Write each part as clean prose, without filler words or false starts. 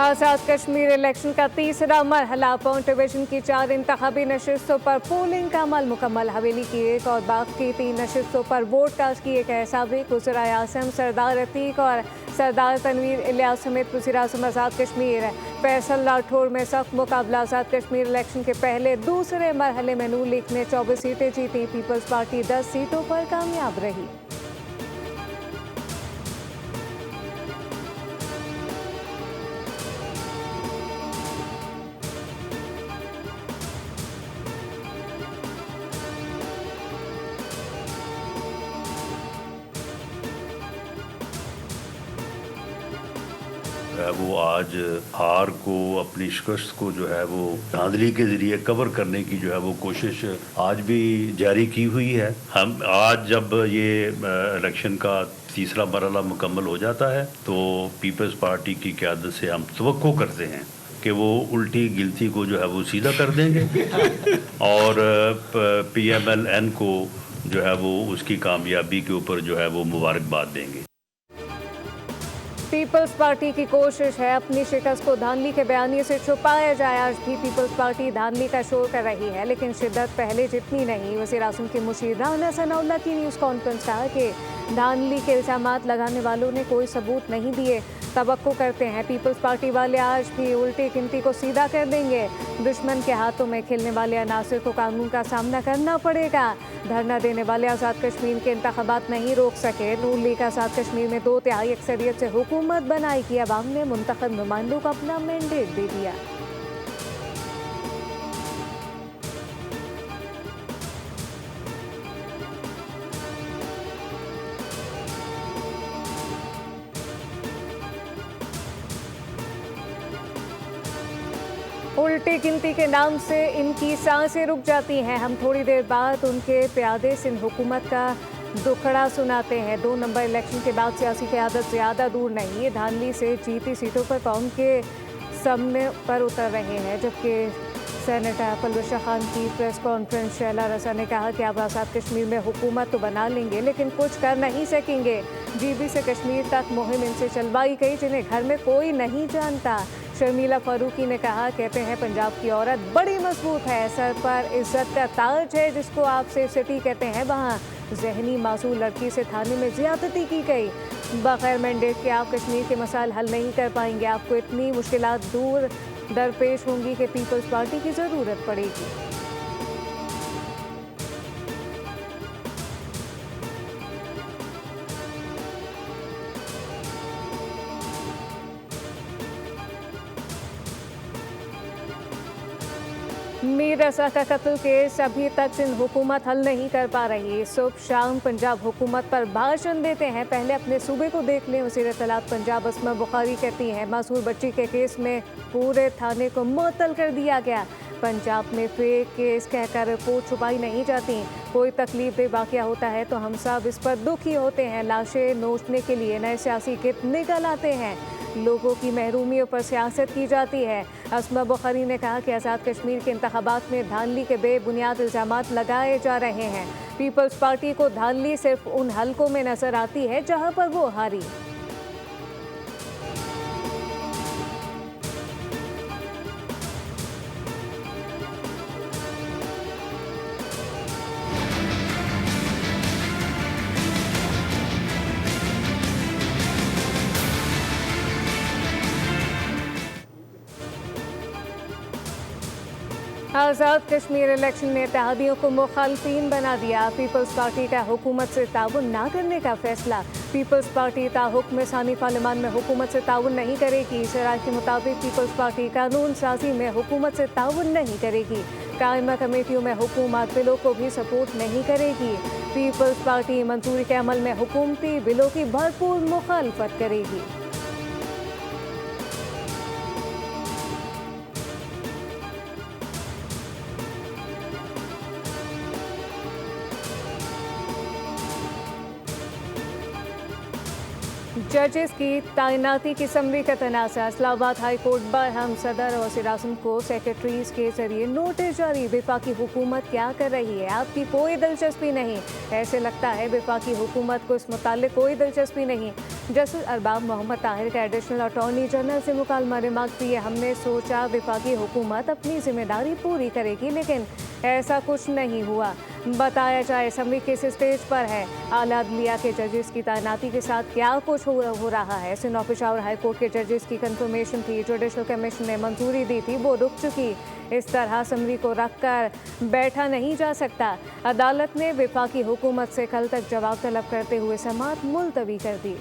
Azad Kashmir election का तीसरा मरहला पौंट division की 4 इंतखाबी नशिस्तों पर पोलिंग का अमल मुकम्मल। हवेली की 1 और बाकी 3 नशिस्तों पर वोट कास्ट किए गए। साबिक वज़ीर आज़म सरदार अतीक और सरदार तनवीर इलियास समेत वज़ीर आज़म आज़ाद कश्मीर फैसल राठौर में सख्त मुकाबला। आज़ाद कश्मीर इलेक्शन के पहले दूसरे मरहले में नून लीग ने 24 सीटें जीती। पीपल्स पार्टी 10 सीटों पर कामयाब रही। वो आज हार को, अपनी शिकस्त को जो है वो धांधली के ज़रिए कवर करने की जो है वो कोशिश आज भी जारी की हुई है। हम आज जब ये इलेक्शन का तीसरा मरहला मुकम्मल हो जाता है तो पीपल्स पार्टी की क़यादत से हम तवक्को करते हैं कि वो उल्टी गिलती को जो है वो सीधा कर देंगे और PMLN को जो है वो उसकी कामयाबी के ऊपर जो है वो मुबारकबाद देंगे। पीपल्स पार्टी की कोशिश है अपनी शिकस्त को धांधली के बयानी से छुपाया जाए। आज भी पीपल्स पार्टी धांधली का शोर कर रही है, लेकिन शिद्दत पहले जितनी नहीं। वज़ीर आज़म के मुशीर राना सनाउल्लाह की न्यूज़ कॉन्फ्रेंस कहा कि धांधली के इल्ज़ामात लगाने वालों ने कोई सबूत नहीं दिए। तवक्को करते हैं पीपल्स पार्टी वाले आज भी उल्टी गिनती को सीधा कर देंगे। दुश्मन के हाथों में खेलने वाले अनासिर को कानून का सामना करना पड़ेगा। धरना देने वाले आज़ाद कश्मीर के इंतखाबात नहीं रोक सके। नून लीग आज़ाद कश्मीर में 2/3 अक्सरियत से हुकूमत बनाई कि अवाम ने मुंतखब नुमाइंदों को अपना मैंडेट दे दिया। उल्टी गिनती के नाम से इनकी सांसें रुक जाती हैं। हम थोड़ी देर बाद उनके प्यादे सिंध हुकूमत का दुखड़ा सुनाते हैं। 2 नंबर इलेक्शन के बाद सियासी क़यादत ज़्यादा दूर नहीं। ये धांधली से जीती सीटों पर कौम के सामने पर उतर रहे हैं। जबकि सेनेटर पलवशा खान की प्रेस कॉन्फ्रेंस शैला रसा ने कहा कि आप आज़ाद कश्मीर में हुकूमत तो बना लेंगे लेकिन कुछ कर नहीं सकेंगे। GB से कश्मीर तक मुहिम इनसे चलवाई गई जिन्हें घर में कोई नहीं जानता। शर्मिला फारूकी ने कहा, कहते हैं पंजाब की औरत बड़ी मजबूत है, सर पर इज्जत का ताज है जिसको आप सेफ सिटी कहते हैं। वहाँ जहनी मासूम लड़की से थाने में ज्यादती की गई। बगैर मैंडेट के आप कश्मीर के मसाइल हल नहीं कर पाएंगे। आपको इतनी मुश्किलात दूर दरपेश होंगी कि पीपल्स पार्टी की ज़रूरत पड़ेगी। मीर रज़ा का कत्ल केस अभी तक सिंध हुकूमत हल नहीं कर पा रही। सुबह शाम पंजाब हुकूमत पर भाषण देते हैं, पहले अपने सूबे को देख लें। वज़ीर इत्तलात पंजाब अस्मा बुखारी कहती हैं मासूर बच्ची के केस में पूरे थाने को मुअत्तल कर दिया गया। पंजाब में फेक केस कहकर रिपोर्ट छुपाई नहीं जाती। कोई तकलीफ दे वाक़या होता है तो हम सब इस पर दुखी होते हैं। लाशें नोचने के लिए नए सियासी कित निकल आते हैं। लोगों की महरूमियों पर सियासत की जाती है। अस्मा बुखारी ने कहा कि आज़ाद कश्मीर के इंतखाबात में धांधली के बेबुनियाद इल्ज़ामात लगाए जा रहे हैं। पीपल्स पार्टी को धांधली सिर्फ उन हलकों में नजर आती है जहां पर वो हारी। आज़ाद कश्मीर इलेक्शन ने इत्तेहादियों को मुखालफिन बना दिया। पीपल्स पार्टी का हुकूमत से ताउन ना करने का फैसला। पीपल्स पार्टी ताहुक्म सानी पार्लियामान में हुकूमत से ताउन नहीं करेगी। शराय के मुताबिक पीपल्स पार्टी कानून साजी में हुकूमत से ताउन नहीं करेगी। कायमा कमेटियों में हुकूमत बिलों को भी सपोर्ट नहीं करेगी। पीपल्स पार्टी मंजूरी के अमल में हुकूमती बिलों की भरपूर मुखालफत करेगी। जजेस की तैनाती की समरी का तनाज़ा। इस्लामाबाद हाई कोर्ट बरहम सदर और वज़ीर आज़म को सेक्रेटरीज के जरिए नोटिस जारी। वफाकी हुकूमत क्या कर रही है, आपकी कोई दिलचस्पी नहीं। ऐसे लगता है वफाकी हुकूमत को इस मुताल्लिक कोई दिलचस्पी नहीं। जस्टिस अरबाब मोहम्मद ताहिर के एडिशनल अटॉर्नी जनरल से मुकालमा रिमार्क दिए। हमने सोचा वफाकी हुकूमत अपनी जिम्मेदारी पूरी करेगी, लेकिन ऐसा कुछ नहीं हुआ। बताया जाए असम्बली किस स्टेज पर है, आला अदलिया के जजेस की तैनाती के साथ क्या कुछ हो रहा है। सिंध पेशावर हाई कोर्ट के जजेस की कंफर्मेशन थी, जुडिशल कमीशन ने मंजूरी दी थी, वो रुक चुकी। इस तरह असम्बली को रखकर बैठा नहीं जा सकता। अदालत ने वफाकी हुकूमत से कल तक जवाब तलब करते हुए समाअत मुलतवी कर दी।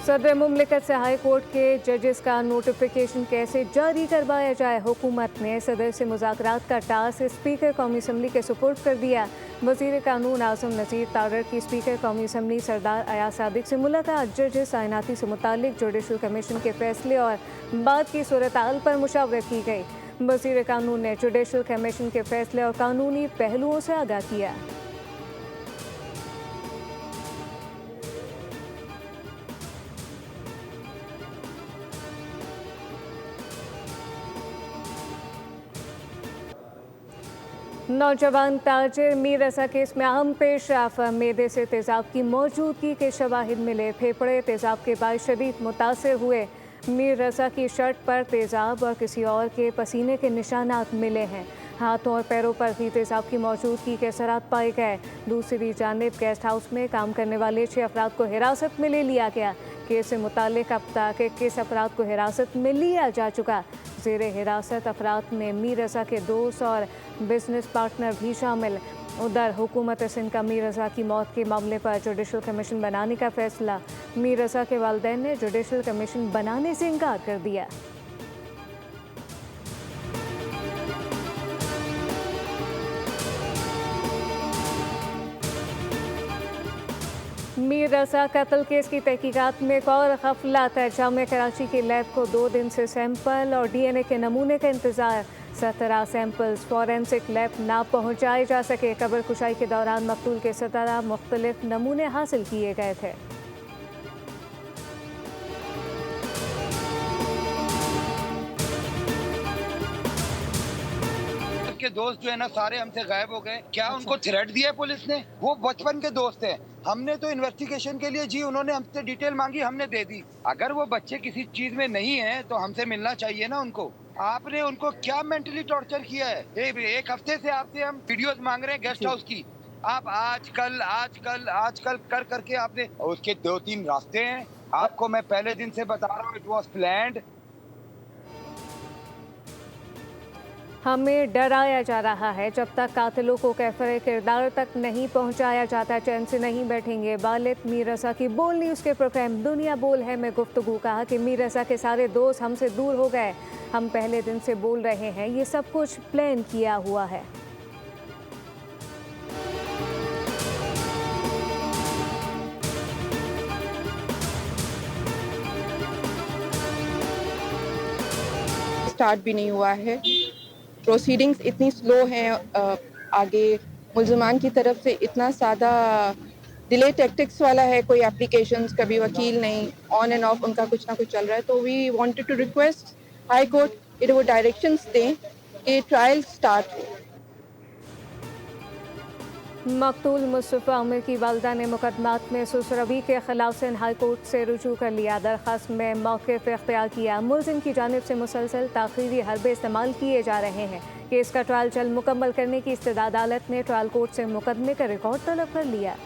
सदर मुमलिकत से हाई कोर्ट के जजेस का नोटिफिकेशन कैसे जारी करवाया जाए। हुकूमत ने सदर से मुज़ाकरात का टास्क स्पीकर कौमी असम्बली के सुपुर्द कर दिया। वज़ीर कानून आज़म नज़ीर तारड़ की स्पीकर कौमी असम्बली सरदार अयाज सादिक से मुलाकात। जजेस तैनाती से मुतालिक जुडिशल कमीशन के फैसले और बाद की सूरत-हाल पर मुशावरत की गई। वज़ीर कानून ने जुडिशल कमीशन के फैसले और कानूनी पहलुओं से आगाह किया। नौजवान ताजिर मीर रज़ा केस में अहम पेशरफ। मेदे से तेज़ाब की मौजूदगी के शवाहिद मिले। फेफड़े तेज़ाब के बायस शदीद मुतासिर हुए। मीर रज़ा की शर्ट पर तेज़ाब और किसी और के पसीने के निशानात मिले हैं। हाथों और पैरों पर भी तेज़ाब की मौजूदगी के असरात पाए गए। दूसरी जानिब गेस्ट हाउस में काम करने वाले 6 अफराद को हिरासत में ले लिया गया। केस से मुताल्लिक अब तक 21 अफराद को हिरासत में लिया जा चुका। ज़ेरे हिरासत अफराद में मीर रज़ा के दोस्त और बिजनेस पार्टनर भी शामिल। उधर हुकूमत सिंध का मीर रज़ा की मौत के मामले पर जुडिशल कमीशन बनाने का फैसला। मीर रज़ा के वालिदैन ने जुडिशल कमीशन बनाने से इनकार कर दिया। मीर रज़ा कत्ल केस की तहकीकात में एक और गफलत है। जामिया कराची की लैब को 2 दिन से सैंपल और DNA के नमूने का इंतज़ार। 17 सैंपल्स फॉरेंसिक लैब ना पहुँचाए जा सके। कब्र कुशाई के दौरान मकतूल के 17 मुख्तलिफ नमूने हासिल किए गए थे। के दोस्त जो है ना सारे हमसे गायब हो गए। क्या उनको थ्रेट दिया है पुलिस ने? वो बचपन के दोस्त हैं। हमने तो इन्वेस्टिगेशन के लिए जी उन्होंने हमसे डिटेल मांगी, हमने दे दी। अगर वो बच्चे किसी चीज में नहीं है तो हमसे मिलना चाहिए ना उनको। आपने उनको क्या मेंटली टॉर्चर किया है? एक हफ्ते से आपसे हम वीडियोस मांग रहे हैं गेस्ट हाउस की। आप आजकल कर करके आपने उसके 2-3 रास्ते हैं। आपको मैं पहले दिन से बता रहा हूँ, इट वॉज प्लान्ड। हमें डराया जा रहा है। जब तक कातिलों को कैफरे किरदार तक नहीं पहुंचाया जाता चैन से नहीं बैठेंगे। वालिद मीर रज़ा की बोल न्यूज़ के प्रोग्राम दुनिया बोल है में गुफ्तगू कहा कि मीर रज़ा के सारे दोस्त हमसे दूर हो गए। हम पहले दिन से बोल रहे हैं, ये सब कुछ प्लान किया हुआ है। स्टार्ट भी नहीं हुआ है। प्रोसीडिंग्स इतनी स्लो हैं। आगे मुल्ज़मान की तरफ से इतना सादा डिले टैक्टिक्स वाला है, कोई एप्लीकेशंस, कभी वकील नहीं, ऑन एंड ऑफ उनका कुछ ना कुछ चल रहा है। तो we wanted to request high court ये वो डायरेक्शंस दें कि ट्रायल स्टार्ट हो। मकतूल मुस्तफ़ा उमर की वालदा ने मुकदमात में सुसरवी के खिलाफ सिंध हाई कोर्ट से रुजू कर लिया। दरख्वास्त में मौक़िफ़ इख्तियार किया। मुलज़िम की जानिब से मुसलसल ताख़ीरी हरबे इस्तेमाल किए जा रहे हैं। केस का ट्रायल जल्द मुकम्मल करने की इस्तदाद अदालत ने ट्रायल कोर्ट से मुकदमे का रिकॉर्ड तलब कर लिया।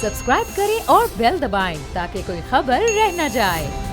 सब्सक्राइब करें और बेल दबाएं ताकि कोई खबर रह न जाए।